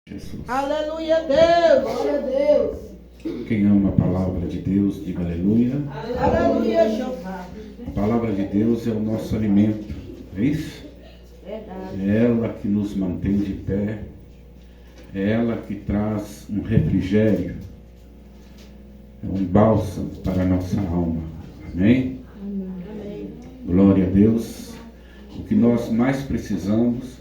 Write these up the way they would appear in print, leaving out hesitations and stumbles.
Jesus. Aleluia, Deus. Glória a Deus. Quem ama a palavra de Deus, diga aleluia. Aleluia, Jeová. A palavra de Deus é o nosso alimento, é isso? Verdade. É ela que nos mantém de pé, é ela que traz um refrigério, é um bálsamo para a nossa alma. Amém? Amém. Glória a Deus. O que nós mais precisamos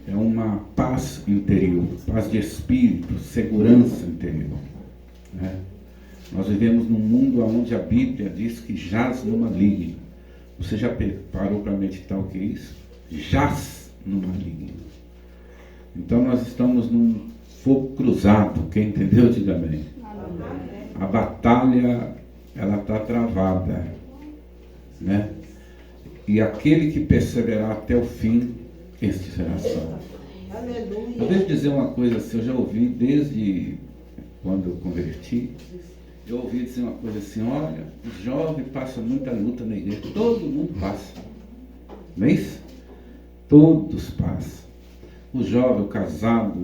é uma paz interior, paz de espírito, segurança interior. Né? Nós vivemos num mundo onde a Bíblia diz que jaz no maligno. Você já parou para meditar o que é isso? Jaz no maligno. Então nós estamos num fogo cruzado. Quem entendeu, diga amém. A batalha, ela está travada, né? E aquele que perseverar até o fim, este será salvo. Aleluia. Eu devo dizer uma coisa assim, eu já ouvi desde quando eu converti, eu ouvi dizer uma coisa assim: olha, o jovem passa muita luta na igreja. Todo mundo passa, não é isso? Todos passam. O jovem, o casado,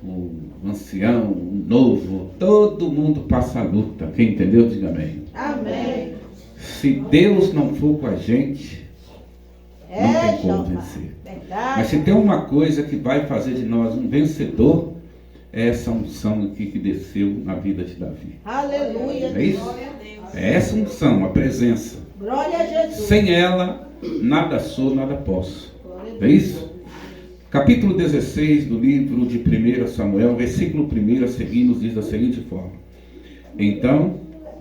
o ancião, o novo, todo mundo passa a luta. Quem entendeu, diga amém. Amém. Se Deus não for com a gente, não tem como Jeová. vencer. Verdade. Mas se tem uma coisa que vai fazer de nós um vencedor, é essa unção aqui que desceu na vida de Davi. Aleluia. É isso? Glória a Deus. É essa unção, a presença. Glória a Jesus. Sem ela, nada sou, nada posso. Glória a É Deus. isso? Capítulo 16 do livro de 1 Samuel, versículo 1 a seguir, nos diz da seguinte forma: Então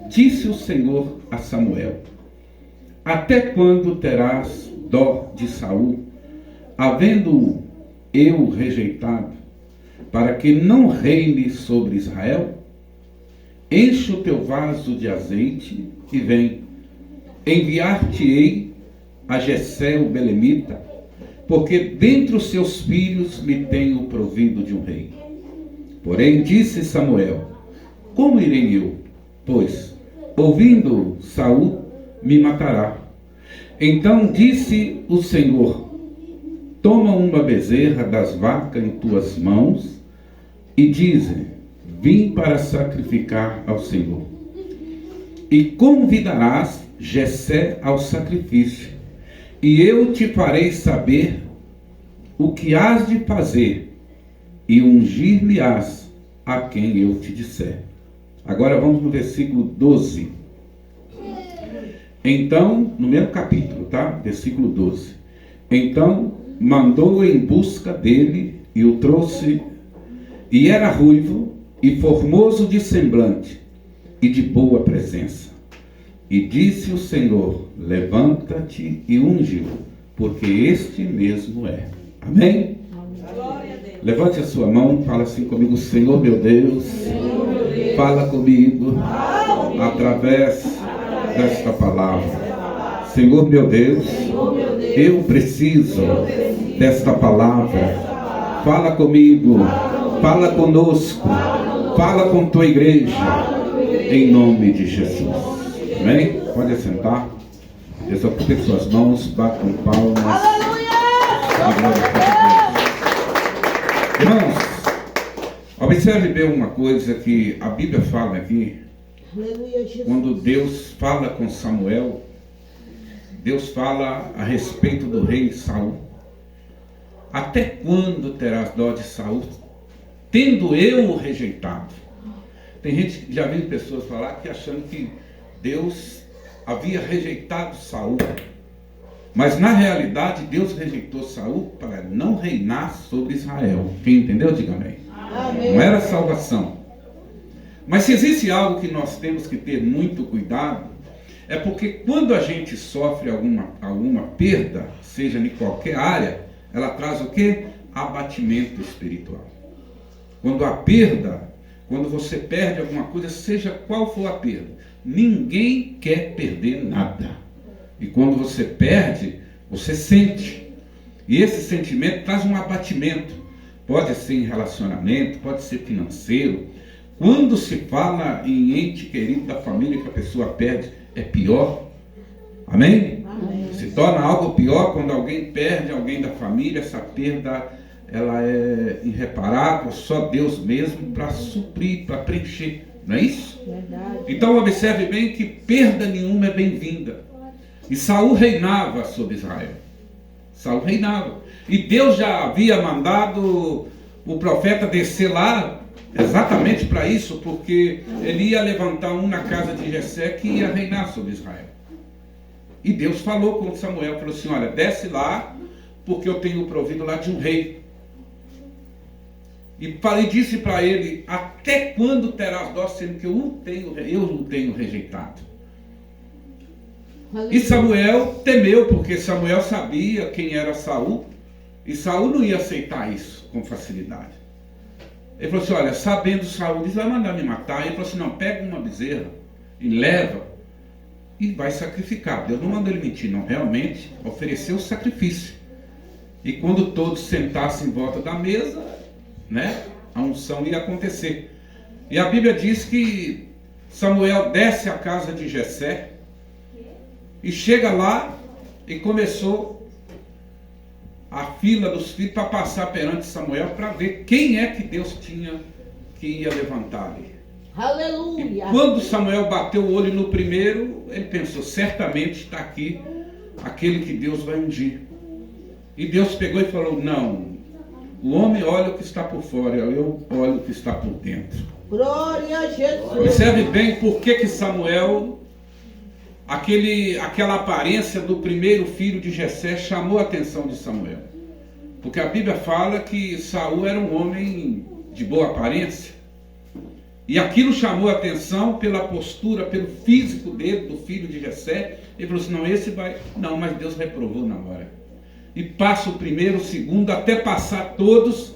disse o Senhor a Samuel: Até quando terás dó de Saul, havendo-o eu rejeitado, para que não reine sobre Israel? Enche o teu vaso de azeite e vem. Enviar-te-ei a Jessé o belemita, porque dentre os seus filhos me tenho provido de um rei. Porém disse Samuel: Como irei eu? Pois, ouvindo Saul, me matará. Então disse o Senhor: Toma uma bezerra das vacas em tuas mãos e dize: Vim para sacrificar ao Senhor. E convidarás Jessé ao sacrifício, e eu te farei saber o que hás de fazer, e ungir-me-ás a quem eu te disser. Agora vamos no versículo 12. Então, no mesmo capítulo, tá? Versículo 12. Então mandou em busca dele e o trouxe, e era ruivo e formoso de semblante e de boa presença. E disse o Senhor: Levanta-te e unge-o, porque este mesmo é. Amém? Glória a Deus. Levante a sua mão, fala assim comigo: Senhor meu Deus, fala comigo através desta palavra. Senhor meu Deus, eu preciso desta palavra. Fala comigo, fala conosco, fala com tua igreja, em nome de Jesus. Amém? Pode assentar. Deus, ocupe suas mãos, bata com palmas. Aleluia. Irmãos, observe bem uma coisa que a Bíblia fala aqui. Aleluia, Jesus. Quando Deus fala com Samuel, Deus fala a respeito do rei Saul. Até quando terás dó de Saul, tendo eu o rejeitado? Tem gente que já viu pessoas falar que achando que Deus havia rejeitado Saul, mas na realidade Deus rejeitou Saul para não reinar sobre Israel. Quem entendeu, diga amém. Amém. Não era salvação. Mas se existe algo que nós temos que ter muito cuidado, é porque quando a gente sofre alguma perda, seja em qualquer área, ela traz o quê? Abatimento espiritual. Quando a perda, quando você perde alguma coisa, seja qual for a perda, ninguém quer perder nada. E quando você perde, você sente. E esse sentimento traz um abatimento. Pode ser em relacionamento, pode ser financeiro. Quando se fala em ente querido da família que a pessoa perde, é pior. Amém? Amém. Se torna algo pior quando alguém perde alguém da família. Essa perda ela é irreparável, só Deus mesmo para suprir, para preencher, não é isso? Verdade. Então observe bem que perda nenhuma é bem-vinda. E Saul reinava sobre Israel. Saul reinava. E Deus já havia mandado o profeta descer lá exatamente para isso, porque ele ia levantar um na casa de Jessé que ia reinar sobre Israel. E Deus falou com Samuel, falou assim: olha, desce lá, porque eu tenho provido lá de um rei. E disse para ele: até quando terás dó, sendo que eu o tenho rejeitado? E Samuel temeu, porque Samuel sabia quem era Saul, e Saul não ia aceitar isso com facilidade. Ele falou assim: olha, sabendo Saul, diz, vai mandar me matar. Ele falou assim: não, pega uma bezerra e leva e vai sacrificar. Deus não mandou ele mentir, não, realmente ofereceu o sacrifício. E quando todos sentassem em volta da mesa, né, a unção ia acontecer. E a Bíblia diz que Samuel desce à casa de Jessé e chega lá e começou a fila dos filhos para passar perante Samuel para ver quem é que Deus tinha que ia levantar ali. Aleluia. E quando Samuel bateu o olho no primeiro, ele pensou: certamente está aqui aquele que Deus vai ungir. E Deus pegou e falou: não, o homem olha o que está por fora, eu olho o que está por dentro. Glória a Jesus. Observe bem por que Samuel, aquela aparência do primeiro filho de Jessé chamou a atenção de Samuel. Porque a Bíblia fala que Saul era um homem de boa aparência. E aquilo chamou a atenção pela postura, pelo físico dele, do filho de Jessé. Ele falou assim: não, esse vai... Não, mas Deus reprovou na hora. E passa o primeiro, o segundo, até passar todos.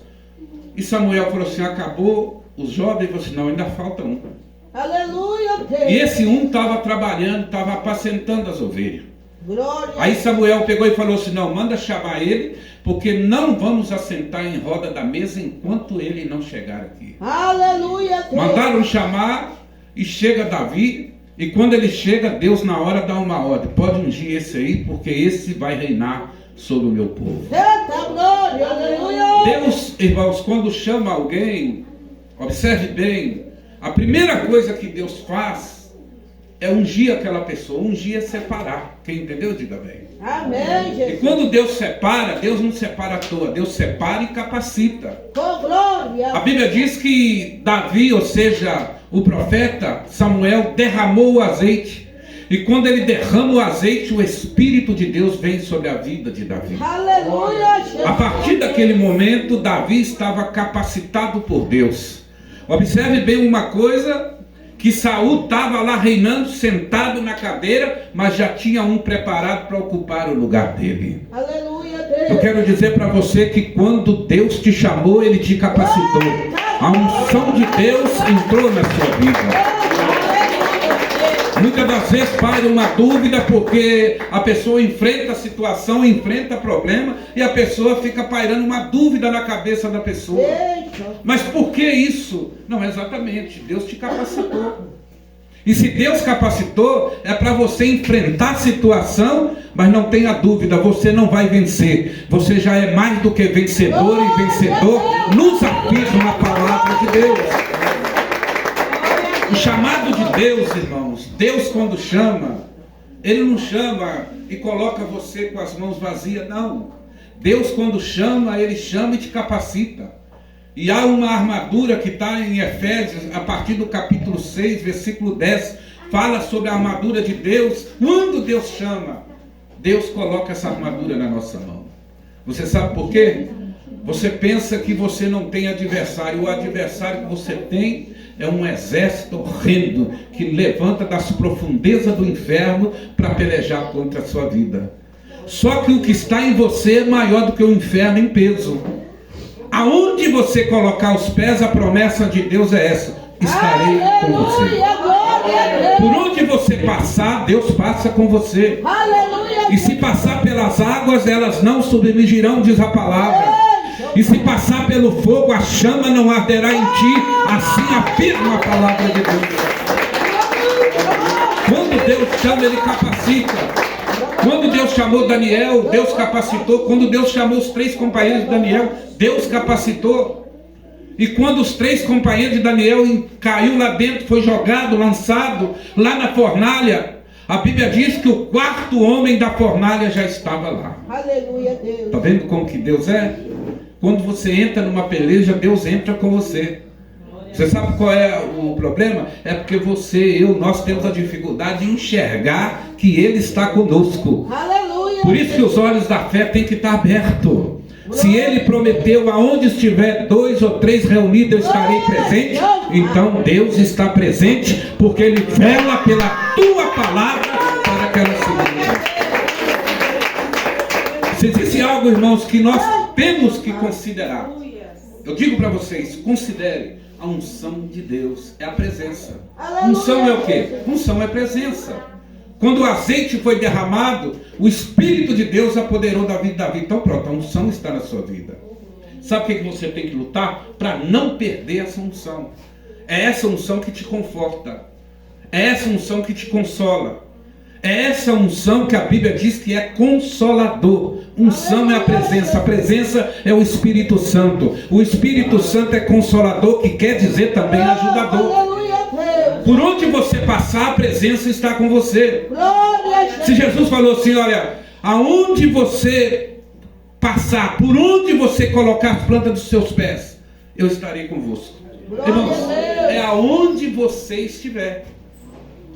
E Samuel falou assim: acabou os jovens. Ele falou assim: não, ainda falta um. Aleluia, Deus. E esse um estava trabalhando, estava apacentando as ovelhas. Glória. Aí Samuel pegou e falou assim: não, manda chamar ele, porque não vamos assentar em roda da mesa enquanto ele não chegar aqui. Aleluia, Deus. Mandaram chamar e chega Davi, e quando ele chega, Deus na hora dá uma ordem: pode ungir esse aí, porque esse vai reinar sobre o meu povo. Eita glória, aleluia. Deus, irmãos, quando chama alguém, observe bem, a primeira coisa que Deus faz é ungir aquela pessoa. Ungir é separar. Quem entendeu, diga bem. Amém, E Jesus. quando Deus separa, Deus não separa à toa, Deus separa e capacita. Com glória. A Bíblia diz que Davi, ou seja, o profeta Samuel, derramou o azeite. E quando ele derrama o azeite, o Espírito de Deus vem sobre a vida de Davi. Aleluia, Jesus. A partir daquele momento, Davi estava capacitado por Deus. Observe bem uma coisa, que Saul estava lá reinando, sentado na cadeira, mas já tinha um preparado para ocupar o lugar dele. Aleluia, Eu Deus. quero dizer para você que quando Deus te chamou, Ele te capacitou. A unção de Deus entrou na sua vida. Muitas das vezes paira uma dúvida, porque a pessoa enfrenta a situação, enfrenta problema, e a pessoa fica pairando uma dúvida na cabeça da pessoa. Eita. Mas por que isso? Não, exatamente, Deus te capacitou. E se Deus capacitou, é para você enfrentar a situação, mas não tenha dúvida, você não vai vencer. Você já é mais do que vencedor e vencedor nos afirma na palavra de Deus. O chamado de Deus, irmãos, Deus quando chama, Ele não chama e coloca você com as mãos vazias, não. Deus quando chama, Ele chama e te capacita. E há uma armadura que está em Efésios, a partir do capítulo 6, versículo 10, fala sobre a armadura de Deus. Quando Deus chama, Deus coloca essa armadura na nossa mão. Você sabe por quê? Você pensa que você não tem adversário. O adversário que você tem é um exército horrendo que levanta das profundezas do inferno para pelejar contra a sua vida. Só que o que está em você é maior do que o inferno em peso. Aonde você colocar os pés, a promessa de Deus é essa: estarei com você. Por onde você passar, Deus passa com você. Aleluia. E se passar pelas águas, elas não submergirão, diz a palavra. E se passar pelo fogo, a chama não arderá em ti. Assim afirma a palavra de Deus. Quando Deus chama, Ele capacita. Quando Deus chamou Daniel, Deus capacitou. Quando Deus chamou os 3 companheiros de Daniel, Deus capacitou. E quando os 3 companheiros de Daniel caiu lá dentro, foi jogado, lançado lá na fornalha, a Bíblia diz que o 4º homem da fornalha já estava lá. Aleluia, Deus. Está vendo como que Deus é? Quando você entra numa peleja, Deus entra com você. Você sabe qual é o problema? É porque nós temos a dificuldade de enxergar que Ele está conosco. Aleluia. Por isso que os olhos da fé têm que estar abertos. Se Ele prometeu, aonde estiver 2 ou 3 reunidos, eu estarei presente. Então Deus está presente, porque Ele vela pela tua palavra para que ela se cumpra. Se existe algo, irmãos, que nós temos que considerar, eu digo para vocês, considere a unção de Deus, é a presença. Unção é o quê? Unção é presença. Quando o azeite foi derramado, o Espírito de Deus apoderou da vida de Davi. Então pronto, a unção está na sua vida. Sabe o que você tem que lutar? Para não perder essa unção. É essa unção que te conforta. É essa unção que te consola. É essa unção que a Bíblia diz que é consolador. Unção é a presença é o Espírito Santo. O Espírito Santo é consolador, que quer dizer também ajudador. Por onde você passar, a presença está com você. Se Jesus falou assim, olha, aonde você passar, por onde você colocar as plantas dos seus pés, eu estarei convosco. Irmãos, é aonde você estiver.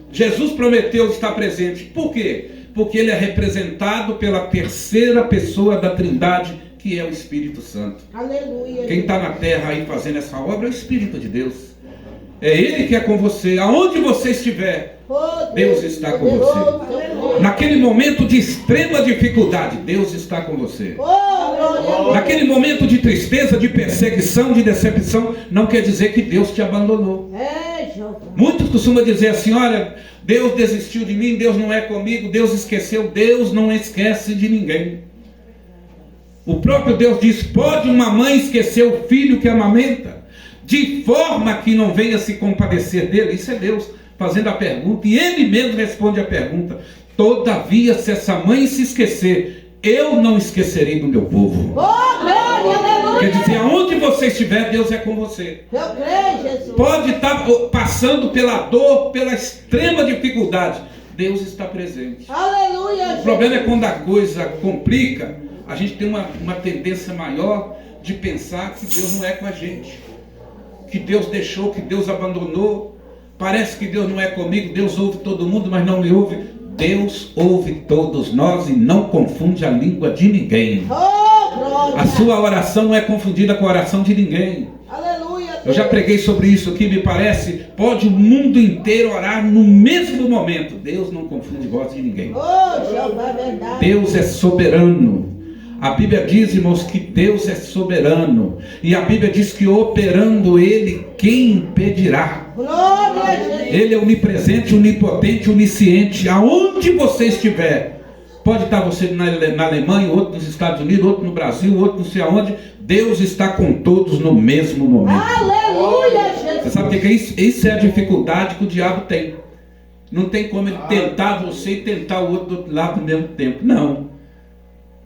Jesus prometeu estar presente. Por quê? Porque Ele é representado pela 3ª pessoa da Trindade, que é o Espírito Santo. Aleluia. Quem está na terra aí fazendo essa obra é o Espírito de Deus. É Ele que é com você. Aonde você estiver, Deus está com você. Naquele momento de extrema dificuldade, Deus está com você. Naquele momento de tristeza, de perseguição, de decepção, não quer dizer que Deus te abandonou. Muitos costumam dizer assim, olha, Deus desistiu de mim, Deus não é comigo, Deus esqueceu. Deus não esquece de ninguém. O próprio Deus diz, pode uma mãe esquecer o filho que amamenta, de forma que não venha se compadecer dele? Isso é Deus fazendo a pergunta, e Ele mesmo responde a pergunta. Todavia, se essa mãe se esquecer, eu não esquecerei do meu povo. Quer dizer, aonde você estiver, Deus é com você. Pode estar passando pela dor, pela extrema dificuldade, Deus está presente. Aleluia. O problema é quando a coisa complica, a gente tem uma tendência maior de pensar que Deus não é com a gente, que Deus deixou, que Deus abandonou. Parece que Deus não é comigo, Deus ouve todo mundo, mas não me ouve. Deus ouve todos nós e não confunde a língua de ninguém. A sua oração não é confundida com a oração de ninguém. Aleluia. Eu já preguei sobre isso aqui, me parece. Pode o mundo inteiro orar no mesmo momento. Deus não confunde voz de ninguém. Deus é soberano. A Bíblia diz, irmãos, que Deus é soberano. E a Bíblia diz que operando Ele, quem impedirá? Ele é onipresente, onipotente, onisciente. Aonde você estiver, pode estar você na Alemanha, outro nos Estados Unidos, outro no Brasil, outro não sei aonde, Deus está com todos no mesmo momento. Aleluia, Jesus. Você sabe o que é isso? Isso é a dificuldade que o diabo tem. Não tem como ele tentar você e tentar o outro do outro lado ao mesmo tempo. Não.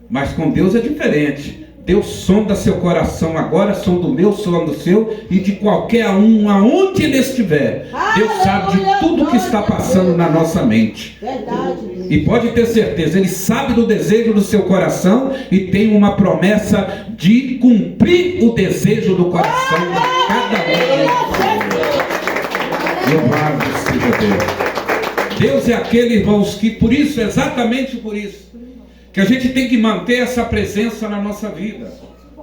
Mas com Deus é diferente. Deus sonda seu coração agora, sonda o meu, sonda o seu, e de qualquer um, aonde ele estiver. Deus sabe de tudo que está passando na nossa mente. Verdade. E pode ter certeza, Ele sabe do desejo do seu coração e tem uma promessa de cumprir o desejo do coração de cada um. Louvado seja Deus. Deus é aquele, irmãos, que por isso, exatamente por isso, que a gente tem que manter essa presença na nossa vida,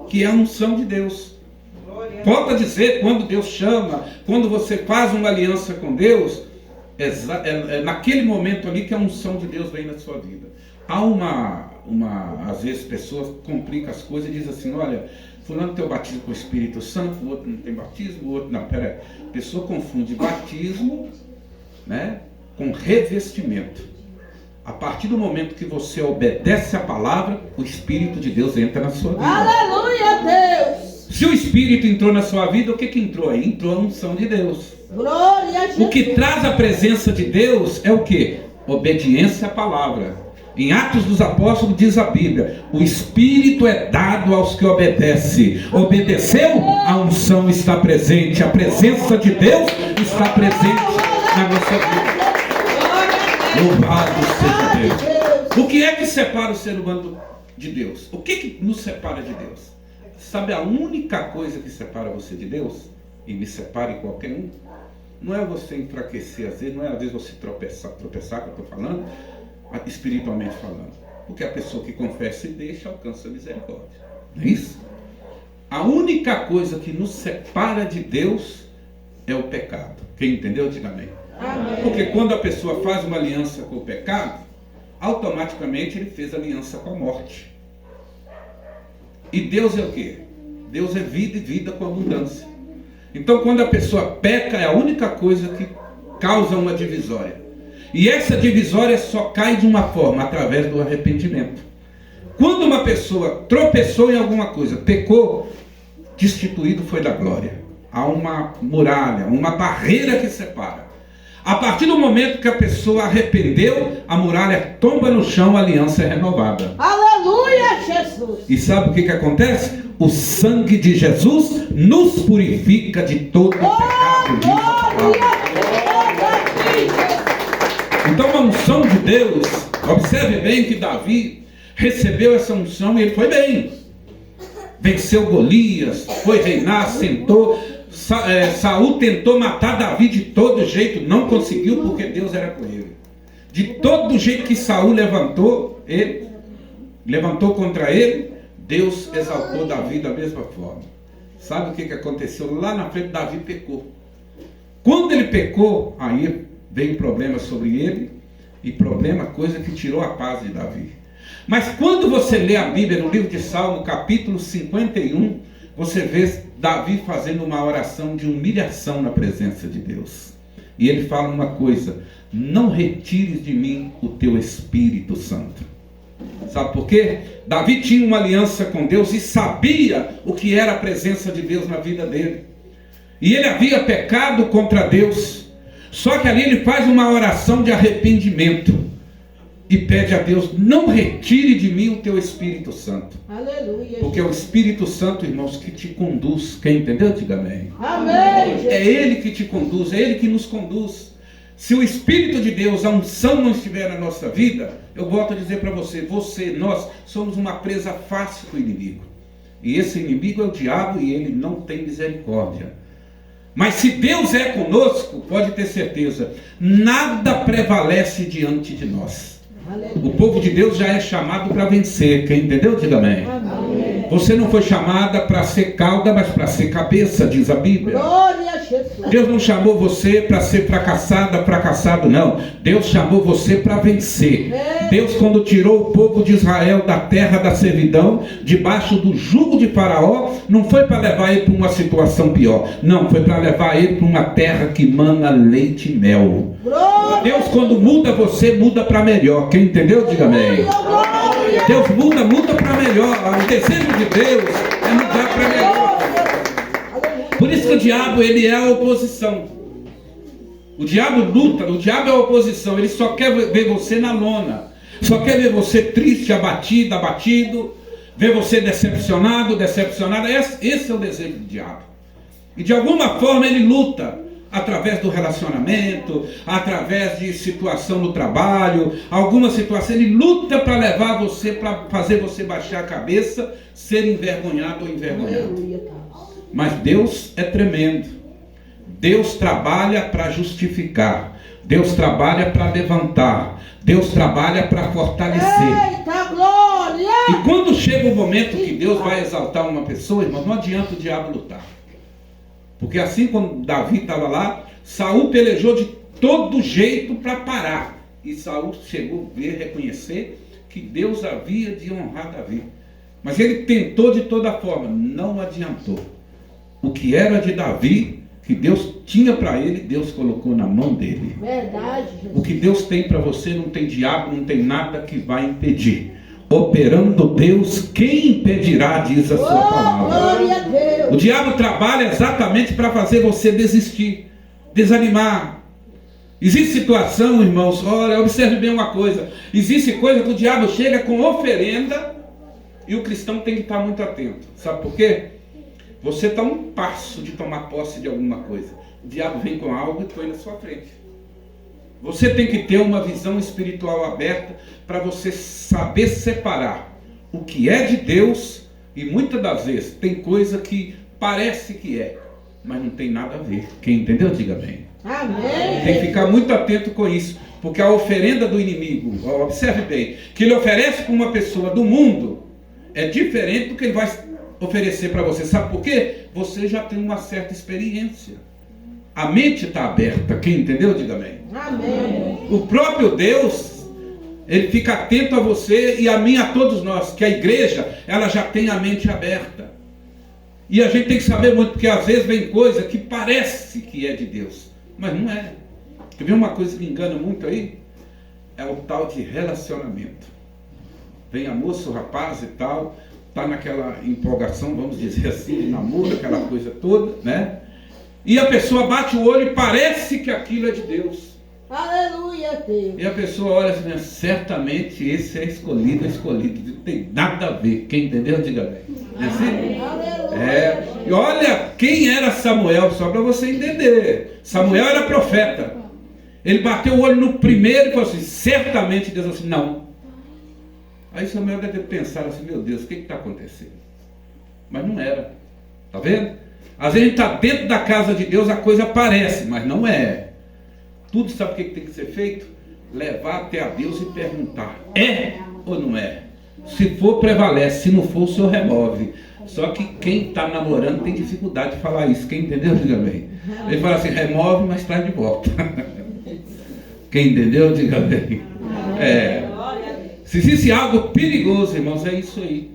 que é a unção de Deus. Volto a dizer, quando Deus chama, quando você faz uma aliança com Deus, é naquele momento ali que a unção de Deus vem na sua vida. Há às vezes pessoas complicam as coisas e dizem assim, olha, fulano tem o batismo com o Espírito Santo, o outro não tem batismo, o outro não. Peraí, a pessoa confunde batismo, né, com revestimento. A partir do momento que você obedece a palavra, o Espírito de Deus entra na sua vida. Aleluia, Deus. Se o Espírito entrou na sua vida, o que entrou aí? Entrou a unção de Deus. Glória a Jesus. O que traz a presença de Deus é o que? Obediência à palavra. Em Atos dos Apóstolos diz a Bíblia: o Espírito é dado aos que obedecem. Obedeceu, a unção está presente, a presença de Deus está presente na nossa vida. Louvado seja Deus. O que é que separa o ser humano de Deus? O que nos separa de Deus? Sabe a única coisa que separa você de Deus, e me separa em qualquer um, não é você enfraquecer, às vezes, não é às vezes você tropeçar que eu estou falando, espiritualmente falando. Porque a pessoa que confessa e deixa alcança a misericórdia. Não é isso? A única coisa que nos separa de Deus é o pecado. Quem entendeu, diga amém. Amém. Porque quando a pessoa faz uma aliança com o pecado, automaticamente ele fez aliança com a morte. E Deus é o quê? Deus é vida e vida com abundância. Então quando a pessoa peca, é a única coisa que causa uma divisória. E essa divisória só cai de uma forma, através do arrependimento. Quando uma pessoa tropeçou em alguma coisa, pecou, destituído foi da glória. Há uma muralha, uma barreira que separa. A partir do momento que a pessoa arrependeu, a muralha tomba no chão, a aliança é renovada. Aleluia, Jesus! E sabe o que acontece? O sangue de Jesus nos purifica de todo o pecado. Então a unção de Deus, observe bem que Davi recebeu essa unção e ele foi bem. Venceu Golias, foi reinar, sentou. Saul tentou matar Davi de todo jeito, não conseguiu porque Deus era com ele. De todo jeito que Saul levantou contra ele, Deus exaltou Davi da mesma forma. Sabe o que aconteceu? Lá na frente Davi pecou. Quando ele pecou, aí veio problema sobre ele, e problema, coisa que tirou a paz de Davi. Mas quando você lê a Bíblia no livro de Salmo, capítulo 51, você vê Davi fazendo uma oração de humilhação na presença de Deus. E ele fala uma coisa: não retires de mim o teu Espírito Santo. Sabe por quê? Davi tinha uma aliança com Deus e sabia o que era a presença de Deus na vida dele. E ele havia pecado contra Deus. Só que ali ele faz uma oração de arrependimento e pede a Deus: não retire de mim o teu Espírito Santo. Aleluia. Porque é o Espírito Santo, irmãos, que te conduz. Quem entendeu? Diga amém. Amém. É Ele que te conduz, é Ele que nos conduz. Se o Espírito de Deus, a unção não estiver na nossa vida, eu volto a dizer para você, nós somos uma presa fácil do inimigo. E esse inimigo é o diabo e ele não tem misericórdia. Mas se Deus é conosco, pode ter certeza, nada prevalece diante de nós. O povo de Deus já é chamado para vencer. Quem entendeu? Diga amém. Amém. Você não foi chamada para ser cauda, mas para ser cabeça, diz a Bíblia. Glória a Jesus. Deus não chamou você para ser fracassado, não. Deus chamou você para vencer. Deus, quando tirou o povo de Israel da terra da servidão, debaixo do jugo de Faraó, não foi para levar ele para uma situação pior. Não, foi para levar ele para uma terra que mana leite e mel. Deus, quando muda você, muda para melhor. Quem entendeu? Diga amém. Deus muda para melhor. O desejo de Deus é mudar para melhor. Por isso que o diabo, ele é a oposição. O diabo luta, o diabo é a oposição. Ele só quer ver você na lona. Só quer ver você triste, abatido. Ver você decepcionada. Esse é o desejo do diabo. E de alguma forma ele luta. Através do relacionamento, através de situação no trabalho, alguma situação, ele luta para levar você, para fazer você baixar a cabeça, ser envergonhado ou envergonhado. Mas Deus é tremendo. Deus trabalha para justificar. Deus trabalha para levantar. Deus trabalha para fortalecer. Eita, glória! E quando chega o momento que Deus vai exaltar uma pessoa, irmão, não adianta o diabo lutar. Porque assim como Davi estava lá, Saul pelejou de todo jeito para parar. E Saul chegou a reconhecer que Deus havia de honrar Davi. Mas ele tentou de toda forma, não adiantou. O que era de Davi, que Deus tinha para ele, Deus colocou na mão dele. Verdade. O que Deus tem para você, não tem diabo, não tem nada que vai impedir. Operando Deus, quem impedirá, diz a sua palavra. Glória a Deus. O diabo trabalha exatamente para fazer você desistir, desanimar. Existe situação, irmãos, olha, observe bem uma coisa. Existe coisa que o diabo chega com oferenda e o cristão tem que estar muito atento. Sabe por quê? Você está um passo de tomar posse de alguma coisa. O diabo vem com algo e põe na sua frente. Você tem que ter uma visão espiritual aberta para você saber separar o que é de Deus e muitas das vezes tem coisa que parece que é, mas não tem nada a ver. Quem entendeu, diga bem. Amém. Tem que ficar muito atento com isso, porque a oferenda do inimigo, observe bem, que ele oferece para uma pessoa do mundo é diferente do que ele vai oferecer para você. Sabe por quê? Você já tem uma certa experiência. A mente está aberta. Quem entendeu, diga amém. Amém. O próprio Deus, ele fica atento a você e a mim, a todos nós, que a igreja, ela já tem a mente aberta. E a gente tem que saber muito, porque às vezes vem coisa que parece que é de Deus, mas não é. Quer ver uma coisa que engana muito aí? É o tal de relacionamento. Vem a moça, o rapaz e tal, está naquela empolgação, vamos dizer assim, de namoro, aquela coisa toda, né? E a pessoa bate o olho e parece que aquilo é de Deus. Aleluia, Deus. E a pessoa olha assim, certamente esse é escolhido, não tem nada a ver. Quem entendeu, diga bem. É assim? Aleluia. E olha quem era Samuel, só para você entender. Samuel era profeta. Ele bateu o olho no primeiro e falou assim, certamente Deus assim, não. Aí Samuel deve ter pensado assim, meu Deus, o que está acontecendo? Mas não era. Está vendo? Às vezes a gente está dentro da casa de Deus, a coisa parece, mas não é. Tudo sabe o que tem que ser feito? Levar até a Deus e perguntar, é ou não é? Se for, prevalece, se não for, o senhor remove. Só que quem está namorando tem dificuldade de falar isso. Quem entendeu, diga bem. Ele fala assim, remove, mas traz de volta. Quem entendeu, diga bem. Se existe algo perigoso, irmãos, é isso aí.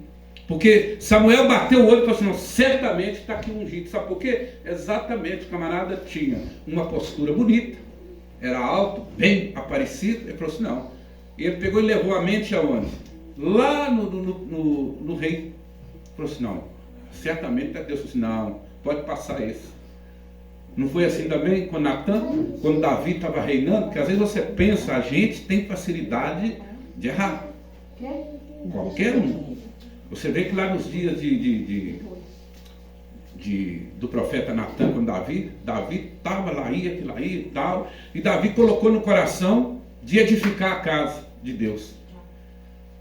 Porque Samuel bateu o olho e falou assim, não, certamente está aqui ungido. Sabe por quê? Exatamente, o camarada tinha uma postura bonita, era alto, bem aparecido. Ele falou assim, não. E ele pegou e levou a mente aonde? Lá no rei. Ele falou assim, não, certamente está Deus. Ele falou assim, não, pode passar esse. Não foi assim também com Natan, quando Davi estava reinando? Porque às vezes você pensa, a gente tem facilidade de errar. Qualquer um. Você vê que lá nos dias do profeta Natan com Davi estava lá, ia e tal, e Davi colocou no coração de edificar a casa de Deus.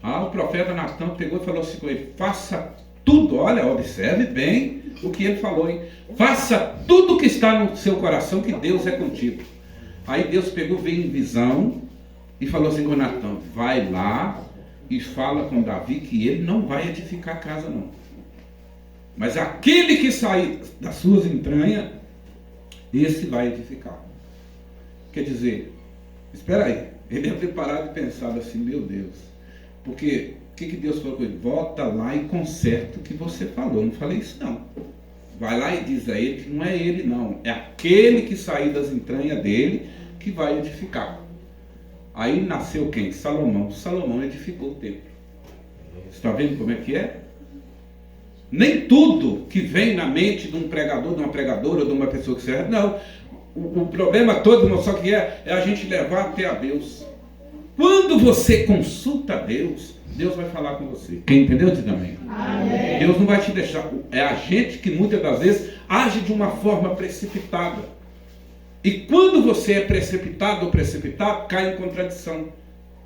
O profeta Natan pegou e falou assim com ele, faça tudo, olha, observe bem o que ele falou, hein? Faça tudo que está no seu coração, que Deus é contigo. Aí Deus pegou, veio em visão e falou assim com Natan, vai lá e fala com Davi que ele não vai edificar a casa não. Mas aquele que sair das suas entranhas, esse vai edificar. Quer dizer, espera aí, ele deve ter parado e pensado assim, meu Deus, porque o que Deus falou com ele? Volta lá e conserta o que você falou. Eu não falei isso não. Vai lá e diz a ele que não é ele não, é aquele que sair das entranhas dele que vai edificar. Aí nasceu quem? Salomão. Salomão edificou o templo. Você está vendo como é que é? Nem tudo que vem na mente de um pregador, de uma pregadora, de uma pessoa que serve, não. O problema todo, irmão, só que é a gente levar até a Deus. Quando você consulta a Deus, Deus vai falar com você. Quem entendeu, diz amém. Amém. Deus não vai te deixar. É a gente que muitas das vezes age de uma forma precipitada. E quando você é precipitado ou precipitado, cai em contradição.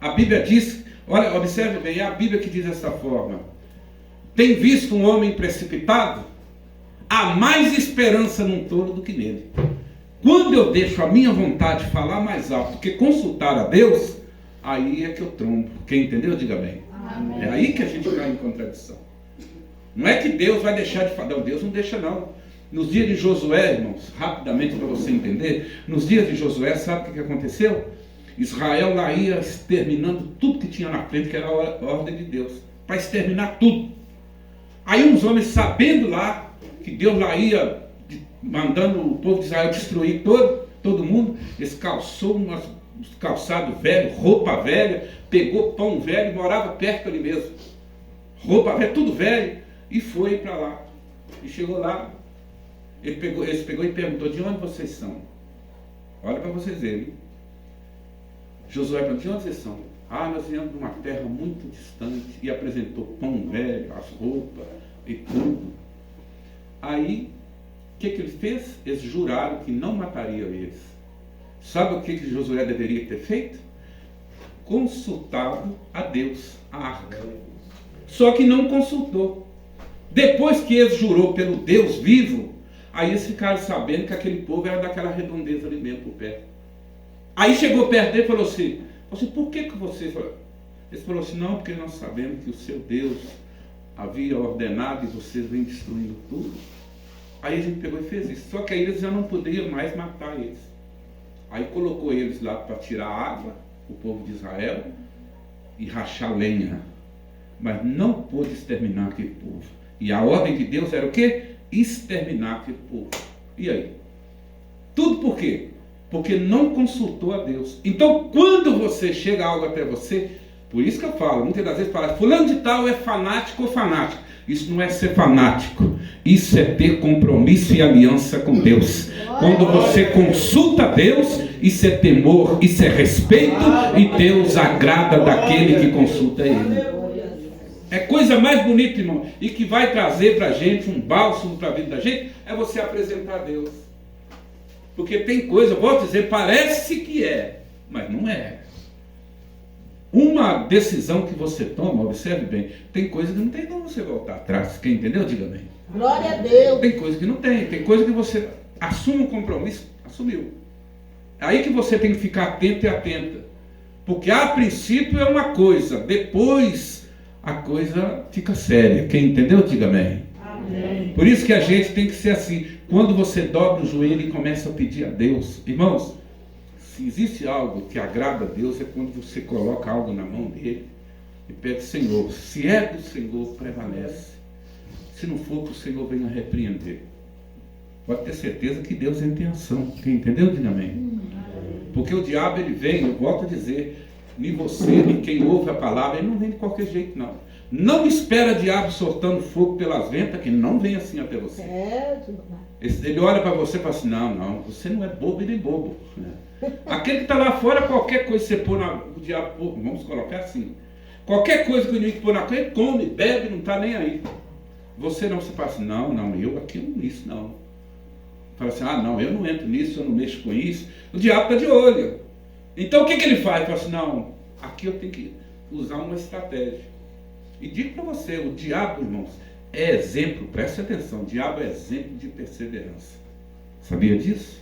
A Bíblia diz, olha, observe bem, é a Bíblia que diz dessa forma. Tem visto um homem precipitado? Há mais esperança num tolo do que nele. Quando eu deixo a minha vontade falar mais alto do que consultar a Deus, aí é que eu trombo. Quem entendeu, diga bem. Amém. É aí que a gente cai em contradição. Não é que Deus vai deixar de falar. Não, Deus não deixa não. Nos dias de Josué, irmãos, rapidamente para você entender, nos dias de Josué, sabe o que aconteceu? Israel lá ia exterminando tudo que tinha na frente, que era a ordem de Deus, para exterminar tudo. Aí uns homens, sabendo lá, que Deus lá ia mandando o povo de Israel destruir todo mundo, eles calçou uns calçados velhos, roupa velha, pegou pão velho, morava perto ali mesmo. Roupa velha, tudo velho, e foi para lá. E chegou lá, eles pegou e perguntou, de onde vocês são? Olha para vocês verem. Josué perguntou: de onde vocês são? Ah, nós viemos de uma terra muito distante. E apresentou pão velho, as roupas e tudo. Aí, o que ele fez? Eles juraram que não matariam eles. Sabe o que Josué deveria ter feito? Consultado a Deus, a arca. Só que não consultou. Depois que eles jurou pelo Deus vivo, aí eles ficaram sabendo que aquele povo era daquela redondeza ali mesmo por perto. Aí chegou perto dele e falou assim: por que vocês... Eles falaram assim: não, porque nós sabemos que o seu Deus havia ordenado e vocês vêm destruindo tudo. Aí a gente pegou e fez isso. Só que aí eles já não poderiam mais matar eles. Aí colocou eles lá para tirar água, o povo de Israel, e rachar lenha. Mas não pôde exterminar aquele povo. E a ordem de Deus era o quê? Exterminar aquele povo. E aí? Tudo por quê? Porque não consultou a Deus. Então, quando você chega algo até você, por isso que eu falo, muitas das vezes fala: fulano de tal é fanático ou fanático. Isso não é ser fanático. Isso é ter compromisso e aliança com Deus. Quando você consulta Deus, isso é temor, isso é respeito, e Deus agrada daquele que consulta Ele. É coisa mais bonita, irmão, e que vai trazer para a gente um bálsamo para a vida da gente, é você apresentar a Deus. Porque tem coisa, eu vou dizer, parece que é, mas não é. Uma decisão que você toma, observe bem, tem coisa que não tem como você voltar atrás. Quem entendeu, diga bem. Glória a Deus. Tem coisa que não tem coisa que você assume um compromisso, assumiu. É aí que você tem que ficar atento e atenta. Porque a princípio é uma coisa, depois a coisa fica séria. Quem entendeu, diga amém. Amém. Por isso que a gente tem que ser assim. Quando você dobra o joelho e começa a pedir a Deus, irmãos, se existe algo que agrada a Deus, é quando você coloca algo na mão dele e pede: Senhor, se é do Senhor, prevalece. Se não for, que o Senhor venha repreender. Pode ter certeza que Deus é intenção. Quem entendeu, diga amém. Porque o diabo, ele vem, eu volto a dizer, nem você, nem quem ouve a palavra, ele não vem de qualquer jeito, não. Não espera diabo soltando fogo pelas ventas, que não vem assim até você. Ele olha para você e fala assim: não, você não é bobo e nem bobo. Aquele que está lá fora, qualquer coisa que você pôr o diabo, vamos colocar assim, qualquer coisa que o inimigo pôr na coisa, ele come, bebe, não está nem aí. Você não, se fala assim: não, eu aqui não nisso, não. Fala assim: não, eu não entro nisso, eu não mexo com isso. O diabo está de olho. Então o que ele faz? Fala assim: não, aqui eu tenho que usar uma estratégia. E digo para você, o diabo, irmãos, é exemplo, preste atenção, o diabo é exemplo de perseverança. Sabia disso?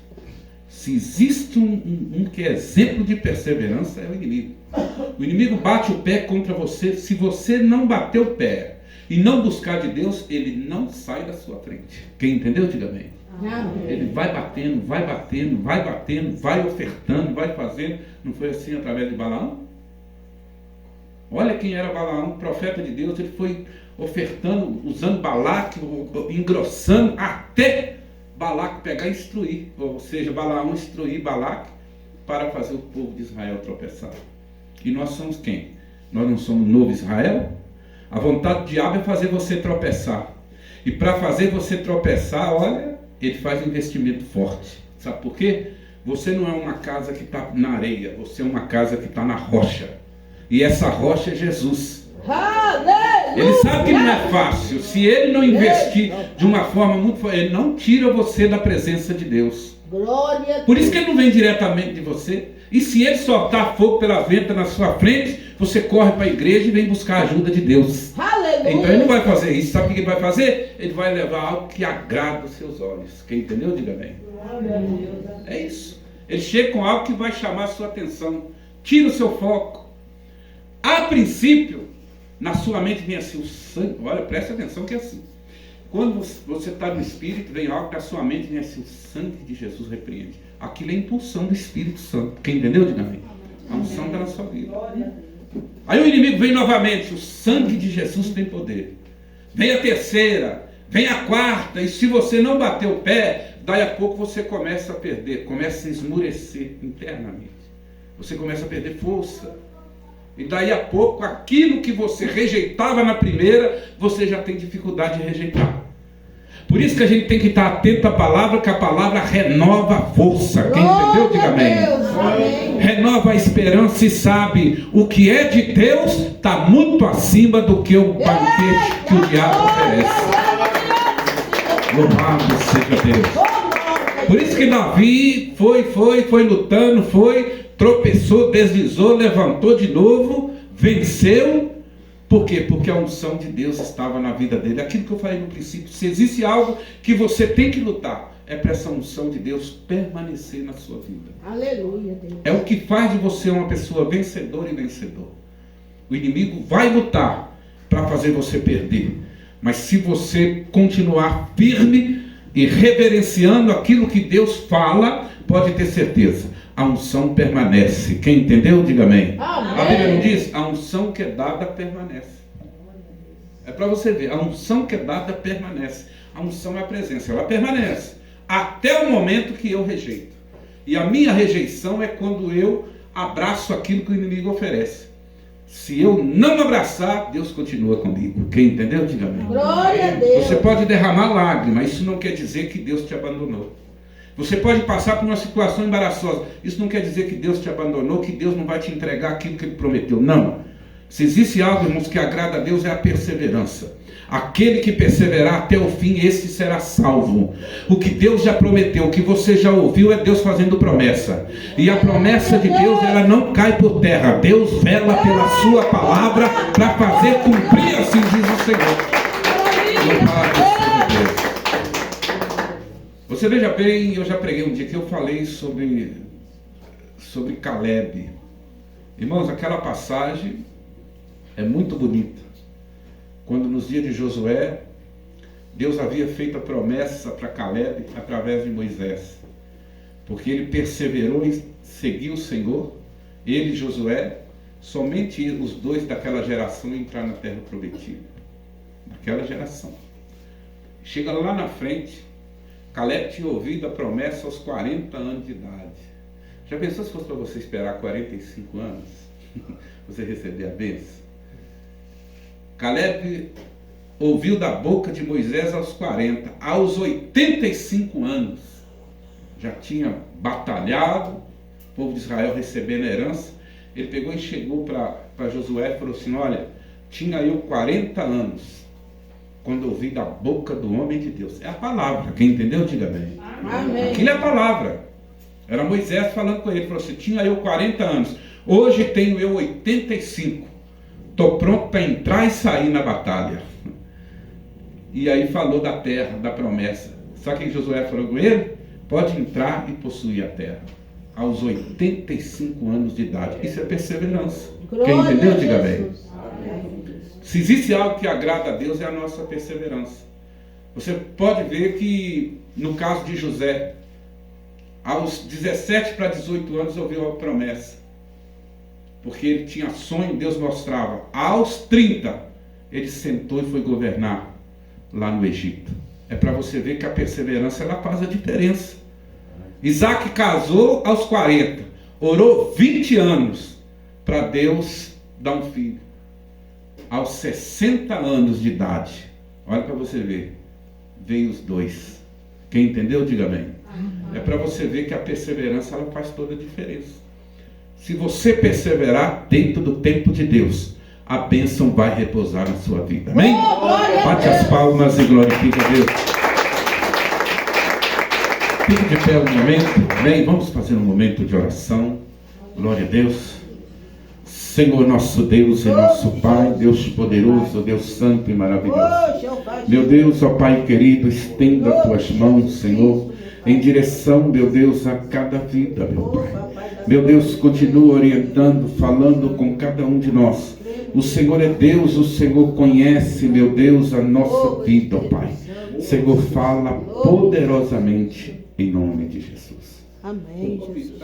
Se existe um que é exemplo de perseverança, é o inimigo. O inimigo bate o pé contra você. Se você não bater o pé e não buscar de Deus, ele não sai da sua frente. Quem entendeu, diga bem. Ele vai batendo, vai ofertando, vai fazendo. Não foi assim através de Balaão? Olha quem era Balaão, profeta de Deus. Ele foi ofertando, usando Balaque, engrossando, até Balaque pegar e instruir. Ou seja, Balaão instruir Balaque para fazer o povo de Israel tropeçar. E nós somos quem? Nós não somos novo Israel? A vontade do diabo é fazer você tropeçar. E para fazer você tropeçar, olha, ele faz um investimento forte. Sabe por quê? Você não é uma casa que está na areia, você é uma casa que está na rocha. E essa rocha é Jesus. Aleluia! Ele sabe que não é fácil. Se ele não investir de uma forma muito forte, ele não tira você da presença de Deus. Glória a Deus. Por isso que ele não vem diretamente de você. E se ele soltar fogo pela venta na sua frente, você corre para a igreja e vem buscar a ajuda de Deus. Aleluia! Então ele não vai fazer isso. Sabe o que ele vai fazer? Ele vai levar algo que agrada os seus olhos. Quem entendeu, diga bem. É isso. Ele chega com algo que vai chamar a sua atenção. Tira o seu foco. A princípio, na sua mente vem assim, o sangue. Olha, preste atenção que é assim. Quando você está no Espírito, vem algo que a sua mente vem assim: o sangue de Jesus repreende. Aquilo é impulsão do Espírito Santo. Quem entendeu, diga amém. A unção está na sua vida. Aí o inimigo vem novamente: o sangue de Jesus tem poder. Vem a terceira, vem a quarta, e se você não bater o pé, daí a pouco você começa a perder, começa a esmurecer internamente. Você começa a perder força. E daí a pouco, aquilo que você rejeitava na primeira, você já tem dificuldade de rejeitar. Por isso que a gente tem que estar atento à palavra, que a palavra renova a força. Quem entendeu, diga amém. Amém. Renova a esperança e sabe, o que é de Deus está muito acima do que o banquete que o diabo oferece. Louvado seja Deus. Por isso que Davi foi lutando, tropeçou, deslizou, levantou de novo, venceu. Por quê? Porque a unção de Deus estava na vida dele. Aquilo que eu falei no princípio, se existe algo que você tem que lutar, é para essa unção de Deus permanecer na sua vida. Aleluia, Deus. É o que faz de você uma pessoa vencedora e vencedor. O inimigo vai lutar para fazer você perder. Mas se você continuar firme e reverenciando aquilo que Deus fala, pode ter certeza, a unção permanece. Quem entendeu, diga amém. Amém. A Bíblia não diz? A unção que é dada permanece. É para você ver, a unção que é dada permanece. A unção é a presença, ela permanece até o momento que eu rejeito. E a minha rejeição é quando eu abraço aquilo que o inimigo oferece. Se eu não abraçar, Deus continua comigo. Quem entendeu, diga amém. Glória a Deus. Você pode derramar lágrimas, isso não quer dizer que Deus te abandonou. Você pode passar por uma situação embaraçosa, isso não quer dizer que Deus te abandonou, que Deus não vai te entregar aquilo que Ele prometeu. Não. Se existe algo, irmãos, que agrada a Deus, é a perseverança. Aquele que perseverar até o fim, esse será salvo. O que Deus já prometeu, o que você já ouviu, é Deus fazendo promessa. E a promessa de Deus, ela não cai por terra. Deus vela pela sua palavra para fazer cumprir, assim diz o Senhor. Louvado seja Deus. Você veja bem, eu já preguei um dia que eu falei sobre Caleb. Irmãos, aquela passagem é muito bonita. Quando nos dias de Josué, Deus havia feito a promessa para Caleb através de Moisés. Porque ele perseverou em seguir o Senhor, ele e Josué, somente os dois daquela geração entraram na terra prometida. Naquela geração. Chega lá na frente, Caleb tinha ouvido a promessa aos 40 anos de idade. Já pensou se fosse para você esperar 45 anos? Você receber a bênção? Caleb ouviu da boca de Moisés aos 40, aos 85 anos, já tinha batalhado, o povo de Israel recebendo a herança. Ele pegou e chegou para Josué e falou assim: olha, tinha eu 40 anos, quando ouvi da boca do homem de Deus. É a palavra, quem entendeu, diga bem. Amém. Aquilo é a palavra. Era Moisés falando com ele, falou assim: tinha eu 40 anos, hoje tenho eu 85. Estou pronto para entrar e sair na batalha. E aí falou da terra, da promessa. Sabe o que Josué falou com ele? Pode entrar e possuir a terra. Aos 85 anos de idade. Isso é perseverança. Quem entendeu, diga bem. Se existe algo que agrada a Deus, é a nossa perseverança. Você pode ver que, no caso de José, aos 17 para 18 anos ouviu a promessa. Porque ele tinha sonho, Deus mostrava. Aos 30, ele sentou e foi governar lá no Egito. É para você ver que a perseverança, ela faz a diferença. Isaac casou aos 40, orou 20 anos para Deus dar um filho. Aos 60 anos de idade, olha para você ver, veio os dois. Quem entendeu, diga amém. É para você ver que a perseverança, ela faz toda a diferença. Se você perseverar dentro do tempo de Deus, a bênção vai repousar na sua vida. Amém? Bate as palmas e glorifica a Deus. Fique de pé um momento. Amém? Vamos fazer um momento de oração. Glória a Deus. Senhor nosso Deus e nosso Pai, Deus poderoso, Deus santo e maravilhoso. Meu Deus, ó Pai querido, estenda as tuas mãos, Senhor, em direção, meu Deus, a cada vida, meu Pai. Meu Deus, continua orientando, falando com cada um de nós. O Senhor é Deus, o Senhor conhece, meu Deus, a nossa vida, ó Pai. Senhor, fala poderosamente em nome de Jesus. Amém, Jesus.